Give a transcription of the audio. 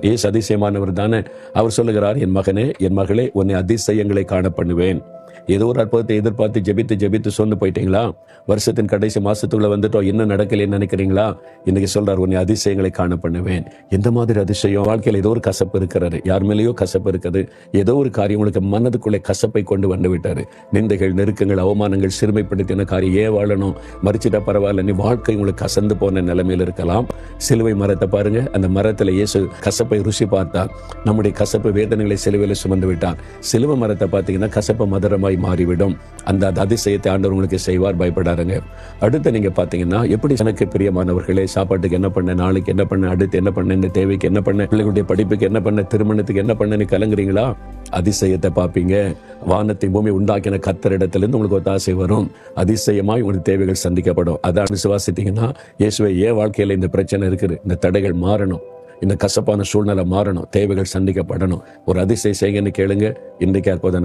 இயேசு அதிசயமானவர் தானே. அவர் சொல்லுகிறார், என் மகனே, என் மகளே, உன்னை அதிசயங்களை காண பண்ணுவேன். ஏதோ ஒரு அற்புதத்தை எதிர்பார்த்து ஜெபித்து சொந்து போயிட்டீங்களா? வருஷத்தின் கடைசி மாசத்துக்குள்ள வந்துட்டோம், என்ன நடக்கலைன்னு நினைக்கிறீங்களா? இன்னைக்கு சொல்றார், உன்னை அதிசயங்களை காண பண்ணுவேன். எந்த மாதிரி அதிசயம்? வாழ்க்கையில் ஏதோ ஒரு கசப்பு இருக்கிறாரு, யார் மேலேயோ கசப்பு இருக்குது, ஏதோ ஒரு காரியம் உங்களுக்கு மனதுக்குள்ளே கசப்பை கொண்டு வந்து விட்டாரு. நிந்தைகள், நெருக்கங்கள், அவமானங்கள், சிறுமைப்படுத்தின காரியம், ஏன் வாழணும், மறிச்சிட்டா பரவாயில்ல, நீ வாழ்க்கை உங்களுக்கு கசந்து போன நிலைமையில் இருக்கலாம். சிலுவை மரத்தை பாருங்க, அந்த மரத்துல இயேசு கசப்பை ருசி பார்த்தார். நம்முடைய கசப்பு வேதனைகளை சிலுவையில சுமந்து விட்டார். சிலுவை மரத்தை பார்த்தீங்கன்னா கசப்பு மதுரமாய் மாறிவிடும். அந்த அதிசயத்தை ஆண்டவர் உங்களுக்கு செய்வார், பயப்படாருங்க. அடுத்து நீங்க பாத்தீங்கன்னா, எப்படி எனக்கு பிரியமானவர்களே, சாப்பாட்டுக்கு என்ன பண்ண, நாளைக்கு என்ன பண்ண, அடுத்து என்ன பண்ண, இந்த தேவைக்கு என்ன பண்ண, பிள்ளைகளுடைய படிப்புக்கு என்ன பண்ண, திருமணத்துக்கு என்ன பண்ண, கலங்குறீங்களா? அதிசயத்தை பார்ப்பீங்க. வானத்தை பூமி உண்டாக்கின கர்த்தரிடத்திலிருந்து உங்களுக்கு ஒத்தாசை வரும். அதிசயமாய் உங்களுக்கு தேவைகள் சந்திக்கப்படும். அதான் விசுவாசித்தீங்கன்னா, இயேசுவே, என் வாழ்க்கையில இந்த பிரச்சனை இருக்குது, இந்த தடைகள் மாறணும், இந்த கசப்பான சூழ்நிலை மாறணும், தேவைகள் சந்திக்கப்படணும், ஒரு அதிசயம் செய்யுங்கன்னு கேளுங்க. இன்றைக்கு அற்புதம்